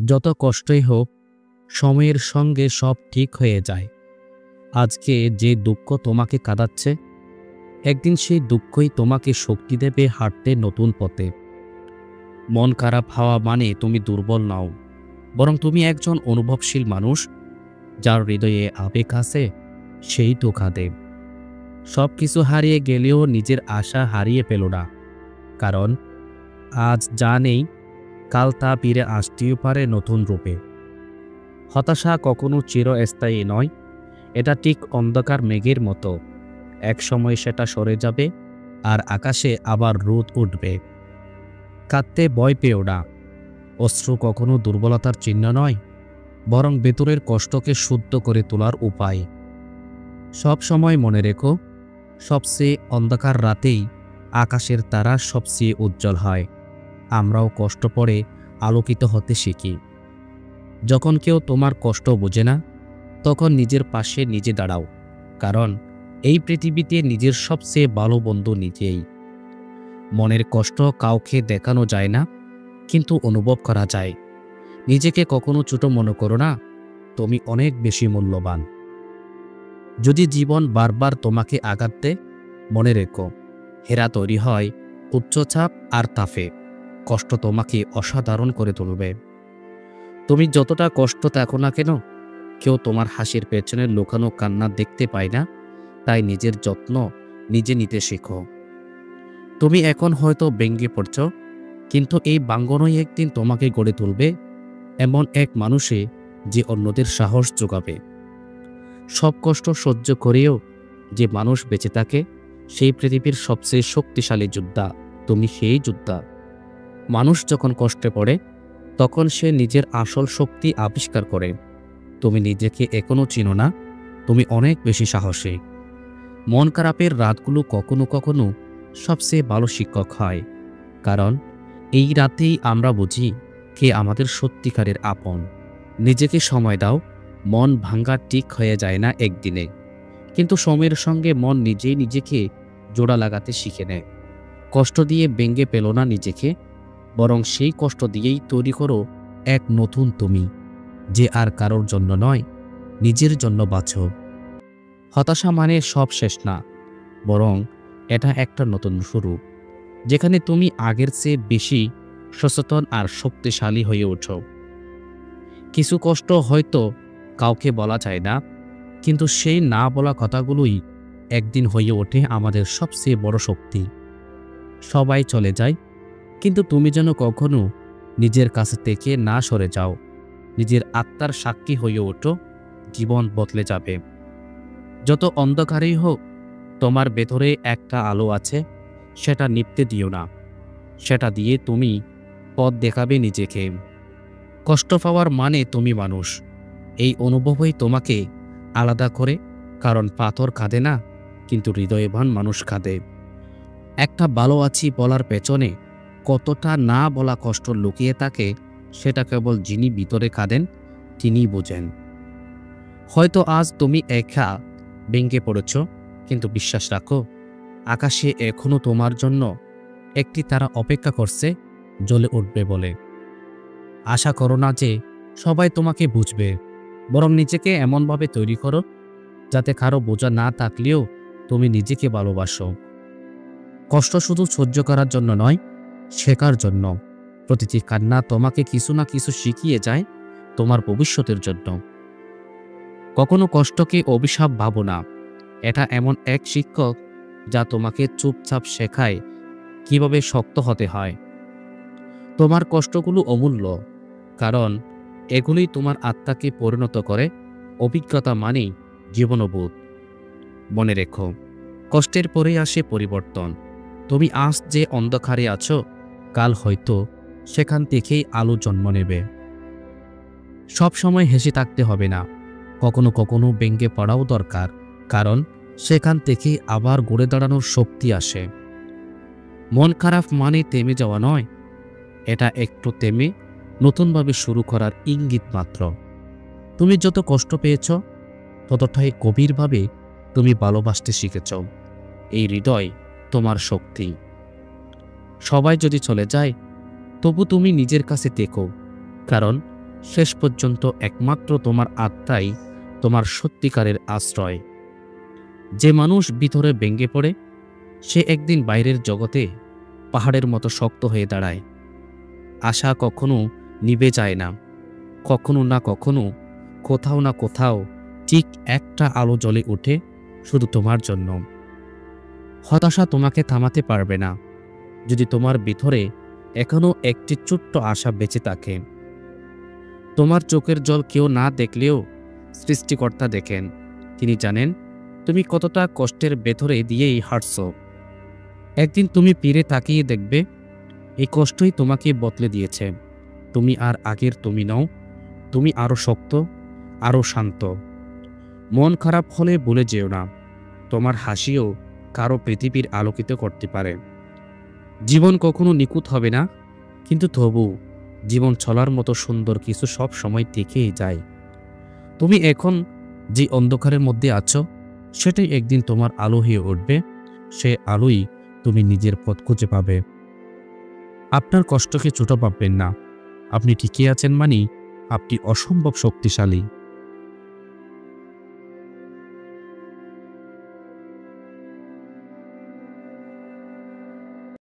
যত কষ্টই হোক, সময়ের সঙ্গে সব ঠিক হয়ে যায়। আজকে যে দুঃখ তোমাকে কাঁদাচ্ছে, একদিন সেই দুঃখই তোমাকে শক্তি দেবে হাঁটতে নতুন পথে। মন খারাপ হওয়া মানে তুমি দুর্বল নাও, বরং তুমি একজন অনুভবশীল মানুষ। যার হৃদয়ে আবেগ আছে, সেই তো কাঁদে। সবকিছু হারিয়ে গেলেও নিজের আশা হারিয়ে পেল না, কারণ আজ যা নেই, কাল তা ফিরে আসতেও পারে নতুন রূপে। হতাশা কখনো চিরস্থায়ী নয়, এটা ঠিক অন্ধকার মেঘের মতো। এক সময় সেটা সরে যাবে, আর আকাশে আবার রোদ উঠবে। কাঁদতে ভয় পেও না, অশ্রু কখনো দুর্বলতার চিহ্ন নয়, বরং ভেতরের কষ্টকে শুদ্ধ করে তোলার উপায়। সব সময় মনে রেখো, সবচেয়ে অন্ধকার রাতেই আকাশের তারা সবচেয়ে উজ্জ্বল হয়। আমরাও কষ্ট পড়ে আলোকিত হতে শিখি। যখন কেউ তোমার কষ্ট বোঝে না, তখন নিজের পাশে নিজে দাঁড়াও, কারণ এই পৃথিবীতে নিজের সবচেয়ে ভালো বন্ধু নিজেই। মনের কষ্ট কাউকে দেখানো যায় না, কিন্তু অনুভব করা যায়। নিজেকে কখনো ছোট মনে করো না, তুমি অনেক বেশি মূল্যবান। যদি জীবন বারবার তোমাকে আঘাত দেয়, মনে রেখো, হেরা তৈরি হয় উচ্চচাপ আর তাপে। কষ্ট তোমাকে অসাধারণ করে তুলবে। তুমি যতটা কষ্ট থাকো না কেন, কেউ তোমার হাসির পেছনে লুকানো কান্না দেখতে পায় না। তাই নিজের যত্ন নিজে নিতে শেখো। তুমি এখন হয়তো ভেঙে পড়ছ, কিন্তু এই ভাঙ্গনই একদিন তোমাকে গড়ে তুলবে এমন এক মানুষে, যে অন্যদের সাহস যোগাবে। সব কষ্ট সহ্য করেও যে মানুষ বেঁচে থাকে, সেই পৃথিবীর সবচেয়ে শক্তিশালী যোদ্ধা। তুমি সেই যোদ্ধা। মানুষ যখন কষ্টে পড়ে, তখন সে নিজের আসল শক্তি আবিষ্কার করে। তুমি নিজেকে এখনো চিনো না, তুমি অনেক বেশি সাহসী। মন খারাপের রাতগুলো কখনো কখনো সবচেয়ে ভালো শিক্ষক হয়, কারণ এই রাতেই আমরা বুঝি কে আমাদের সত্যিকারের আপন। নিজেকে সময় দাও, মন ভাঙ্গা ঠিক হয়ে যায় না একদিনে, কিন্তু সময়ের সঙ্গে মন নিজেই নিজেকে জোড়া লাগাতে শিখে নেয়। কষ্ট দিয়ে ভেঙে পেল না নিজেকে, বরং সেই কষ্ট দিয়েই তৈরি করো এক নতুন তুমি, যে আর কারোর জন্য নয়, নিজের জন্য বাঁচো। হতাশা মানে সব শেষ না, বরং এটা একটা নতুন শুরু, যেখানে তুমি আগের চেয়ে বেশি সচেতন আর শক্তিশালী হয়ে ওঠো। কিছু কষ্ট হয়তো কাউকে বলা যায় না, কিন্তু সেই না বলা কথাগুলোই একদিন হয়ে ওঠে আমাদের সবচেয়ে বড় শক্তি। সবাই চলে যায়, কিন্তু তুমি যেন কখনো নিজের কাছে থেকে না সরে যাও। নিজের আত্মার সাক্ষী হয়ে ওঠো, জীবন বদলে যাবে। যত অন্ধকারেই হোক, তোমার ভেতরে একটা আলো আছে, সেটা নিভতে দিও না। সেটা দিয়ে তুমি পথ দেখাবে নিজেকে। কষ্ট পাওয়ার মানে তুমি মানুষ, এই অনুভবই তোমাকে আলাদা করে। কারণ পাথর কাঁদে না, কিন্তু হৃদয়বান মানুষ কাঁদে। একটা ভালো আছি বলার পেছনে কতটা না বলা কষ্ট লুকিয়ে থাকে, সেটা কেবল যিনি ভিতরে কাঁদেন তিনিই বোঝেন। হয়তো আজ তুমি একা ভেঙে পড়েছ, কিন্তু বিশ্বাস রাখো, আকাশে এখনো তোমার জন্য একটি তারা অপেক্ষা করছে জ্বলে উঠবে বলে। আশা করো না যে সবাই তোমাকে বুঝবে, বরং নিজেকে এমনভাবে তৈরি করো যাতে কারো বোঝা না থাকলেও তুমি নিজেকে ভালোবাসো। কষ্ট শুধু সহ্য করার জন্য নয়, শেখার জন্য। প্রতিটি কান্না তোমাকে কিছু না কিছু শিখিয়ে যায়, তোমার ভবিষ্যতের জন্য। কখনো কষ্টকে অভিশাপ ভাবো না, এটা এমন এক শিক্ষক যা তোমাকে চুপচাপ শেখায় কিভাবে শক্ত হতে হয়। তোমার কষ্টগুলো অমূল্য, কারণ এগুলোই তোমার আত্মাকে পরিণত করে। অভিজ্ঞতা মানেই জীবনবোধ। মনে রেখো, কষ্টের পরেই আসে পরিবর্তন। তুমি আজ যে অন্ধকারে আছো, কাল হয়তো সেখান থেকেই আলো জন্ম নেবে। সব সময় হেসে থাকতে হবে না, কখনো কখনো ভেঙে পড়াও দরকার, কারণ সেখান থেকেই আবার গড়ে দাঁড়ানোর শক্তি আসে। মন খারাপ মানে থেমে যাওয়া নয়, এটা একটু থেমে নতুনভাবে শুরু করার ইঙ্গিত মাত্র। তুমি যত কষ্ট পেয়েছ, ততটাই গভীরভাবে তুমি ভালোবাসতে শিখেছ। এই হৃদয় তোমার শক্তি। সবাই যদি চলে যায়, তবু তুমি নিজের কাছে থেকো, কারণ শেষ পর্যন্ত একমাত্র তোমার আত্মাই তোমার সত্যিকারের আশ্রয়। যে মানুষ ভিতরে ভেঙে পড়ে সে একদিন বাইরের জগতে পাহাড়ের মতো শক্ত হয়ে দাঁড়ায়। আশা কখনো নিভে যায় না, কখনো না কখনো, কোথাও না কোথাও ঠিক একটা আলো জ্বলে ওঠে শুধু তোমার জন্য। হতাশা তোমাকে থামাতে পারবে না যদি তোমার ভিতরে এখনো একটি ছোট্ট আশা বেঁচে থাকে। তোমার চোখের জল কেউ না দেখলেও সৃষ্টিকর্তা দেখেন। তিনি জানেন তুমি কতটা কষ্টের ভেতরে দিয়েই হাঁটছ। একদিন তুমি ফিরে তাকিয়ে দেখবে এই কষ্টই তোমাকে বদলে দিয়েছে। তুমি আর আগের তুমি নও, তুমি আরো শক্ত, আরো শান্ত। মন খারাপ হলে ভুলে যেও না, তোমার হাসিও কারো পৃথিবীর আলোকিত করতে পারে। জীবন কখনো নিখুঁত হবে না, কিন্তু তবু জীবন চলার মতো সুন্দর কিছু সব সময় থেকেই যায়। তুমি এখন যে অন্ধকারের মধ্যে আছো সেটাই একদিন তোমার আলো হয়ে উঠবে। সে আলোই তুমি নিজের পথ খুঁজে পাবে। আপনার কষ্টকে ছোট ভাববেন না। আপনি ঠিকই আছেন, আপনি অসম্ভব শক্তিশালী।